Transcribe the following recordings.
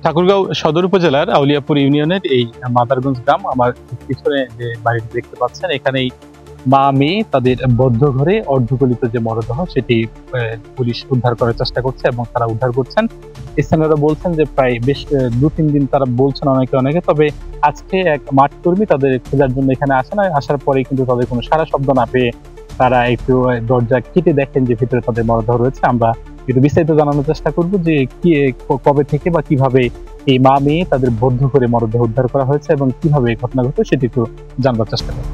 ঠাকুরগাঁও সদর উপজেলার আউলিয়াপুর ইউনিয়নের এই মাদারগঞ্জ গ্রাম, আমার পিছনে যে বাড়িটি দেখতে পাচ্ছেন, এখানেই মা মেয়ে তাদের বদ্ধ ঘরে অর্ধগলিত যে মরদেহ সেটি পুলিশ উদ্ধার করার চেষ্টা করছে এবং তারা উদ্ধার করছেন। স্থানীয়রা বলছেন যে প্রায় বেশ 2-3 দিন তারা বলছেন অনেকে, তবে আজকে এক মাঠ কর্মী তাদের খোঁজার জন্য এখানে আসেন। আসার পরে কিন্তু তাদের কোনো সারা শব্দ না পেয়ে তারা একটু দরজা কেটে দেখেন যে ভিতরে তাদের মরদেহ রয়েছে। আমরা একটু বিস্তারিত জানানোর চেষ্টা করব যে কি কবে থেকে বা কিভাবে এই মা মেয়ে তাদের বদ্ধ করে মরদেহ উদ্ধার করা হয়েছে এবং কিভাবে এই ঘটনা ঘটে সেটি একটু জানবার চেষ্টা করব।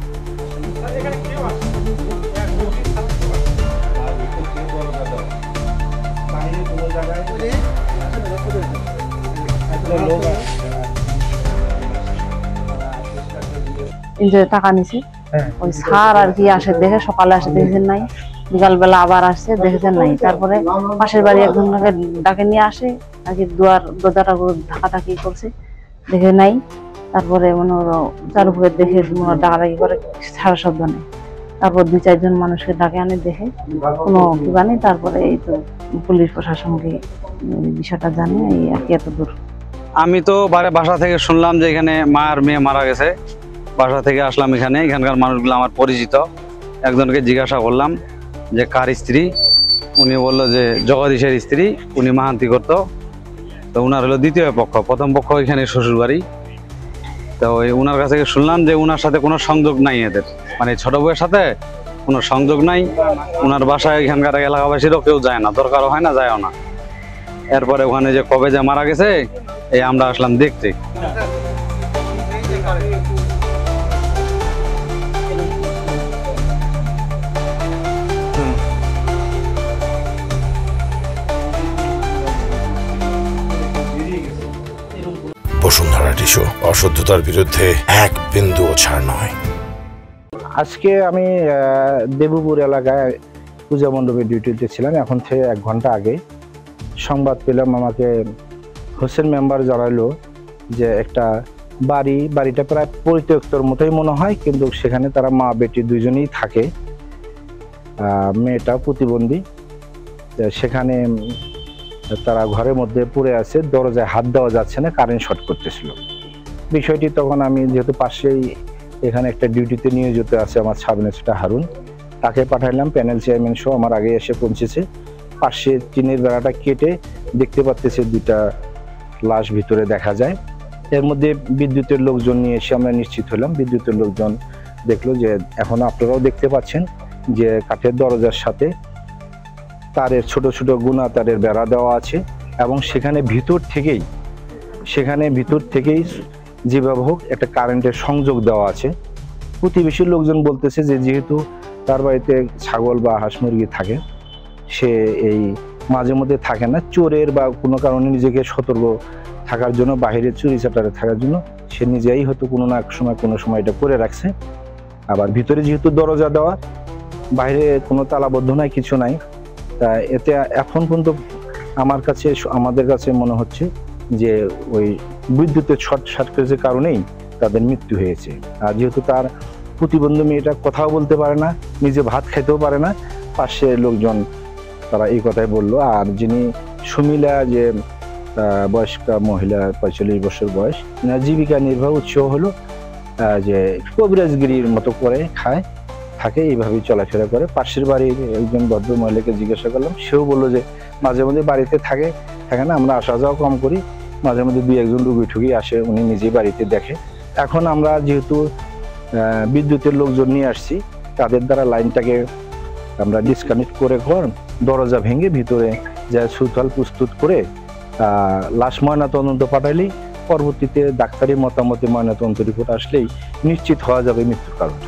টাকা নিছে ওই সার আর কি আসে দেখে, সকালে আসে দেখেছেন নাই, বিকালবেলা আবার আসছে দেখেছেন নাই। তারপরে পাশের বাড়ি একজনকে ডাকে নিয়ে আসে আর কি, দরজাটা ধাকাধাকি করছে, দেখে নাই। তারপরে মনে হলো চারুপুরে দেখে ডাকাডাকি করে, সারা শব্দ নেই। তারপর 2-4 জন মানুষকে ডাকে আনে, দেখে কোনো কিবা নেই। তারপরে এই তো পুলিশ প্রশাসনকে বিষয়টা জানে, এই আর কি এত দূর। আমি তো বাসা থেকে শুনলাম যে এখানে মা আর মেয়ে মারা গেছে। বাসা থেকে আসলাম এখানে, এখানকার মানুষগুলো আমার পরিচিত। একজনকে জিজ্ঞাসা করলাম যে কার স্ত্রী, উনি বললো যে জগদীশের স্ত্রী, উনি মাহান্তি করতো। তো উনার হলো দ্বিতীয় পক্ষ, প্রথম পক্ষ এখানে শ্বশুর বাড়ি। তো ওই উনার কাছে শুনলাম যে উনার সাথে কোনো সংযোগ নাই, এদের মানে ছোট বউয়ের সাথে কোনো সংযোগ নাই। উনার বাসায় এখানকার এলাকাবাসীরও কেউ যায় না, দরকারও হয় না, যায়ও না। এরপরে ওখানে যে কবে যে মারা গেছে এই আমরা আসলাম দেখতে। বসুন্ধরা টিস্যু, অশুদ্ধতার বিরুদ্ধে এক বিন্দুও ছাড় নয়। আজকে আমি দেবুপুর এলাকায় পূজা মণ্ডপে ডিউটিতে ছিলাম। এখন থেকে 1 ঘন্টা আগে সংবাদ পেলাম, আমাকে হোসেন মেম্বার জানাইলো যে একটা বাড়িটা প্রায় পরিত্যক্তর মতোই মনে হয়, কিন্তু সেখানে তারা মা বেটি দুজনেই থাকে। মেয়েটা প্রতিবন্ধী, সেখানে তারা ঘরের মধ্যে পড়ে আছে, দরজায় হাত দেওয়া যাচ্ছে না, কারেন্ট শর্ট করতেছিল। বিষয়টি তখন আমি যেহেতু পাশেই এখানে একটা ডিউটিতে নিয়োজিত আছে আমার সাব ইন্সপেক্টর হারুন, তাকে পাঠাইলাম। প্যানেল চেয়ারম্যান সহ আমার আগে এসে পৌঁছেছে। পাশে টিনের বেড়াটা কেটে দেখতে পাচ্তেছে 2টা লাশ ভিতরে দেখা যায়। এর মধ্যে বিদ্যুতের লোকজন নিয়ে এসে আমরা নিশ্চিত হলাম। বিদ্যুতের লোকজন দেখলো যে এখন আপনারাও দেখতে পাচ্ছেন যে কাঠের দরজার সাথে তারের ছোট ছোট গুণা তারের বেড়া দেওয়া আছে এবং সেখানে ভিতর থেকেই যেভাবে হোক একটা কারেন্টের সংযোগ দেওয়া আছে। প্রতিবেশীর লোকজন বলতেছে যে যেহেতু তার বাড়িতে ছাগল বা হাঁস মুরগি থাকে, সে এই মাঝে মধ্যে থাকে না, চোরের বা কোনো কারণে নিজেকে সতর্ক থাকার জন্য, বাইরে চুরি চাটারে থাকার জন্য সে নিজেই হয়তো কোনো না কোনো সময় এটা করে রাখছে। আবার ভিতরে যেহেতু দরজা দেওয়া, বাইরে কোনো তালাবদ্ধ নাই, কিছু নাই। তা এতে এখন পর্যন্ত আমাদের কাছে মনে হচ্ছে যে ওই বিদ্যুতের শর্ট সার্কিটের কারণেই তাদের মৃত্যু হয়েছে। আর যেহেতু তার প্রতিবন্ধী মেয়েটা কথাও বলতে পারে না, নিজে ভাত খাইতেও পারে না, পাশের লোকজন তারা এই কথাই বললো। আর যিনি সুমিলা, যে বয়স্কা মহিলা, 45 বছর বয়স, জীবিকা নির্বাহ উৎস হলো যে কবিরাজগিরির মতো করে খায়, থাকে, এইভাবেই চলাফেরা করে। পাশের বাড়ির একজন ভদ্র মহিলাকে জিজ্ঞাসা করলাম, সেও বললো যে মাঝে মধ্যে বাড়িতে থাকে না, আমরা আসা যাওয়া কম করি, মাঝে মধ্যে 2-1 জন রুগী ঠুগি আসে, উনি নিজেই বাড়িতে দেখে। এখন আমরা যেহেতু বিদ্যুতের লোকজন নিয়ে আসছি, তাদের দ্বারা লাইনটাকে আমরা ডিসকানেক্ট করে দরজা ভেঙে ভিতরে যা সুতরাং প্রস্তুত করে লাশ ময়নাতদন্ত পাঠাইলেই পরবর্তীতে ডাক্তারি মতামতে ময়নাতদন্ত রিপোর্ট আসলেই নিশ্চিত হওয়া যাবে মৃত্যুর কারণ।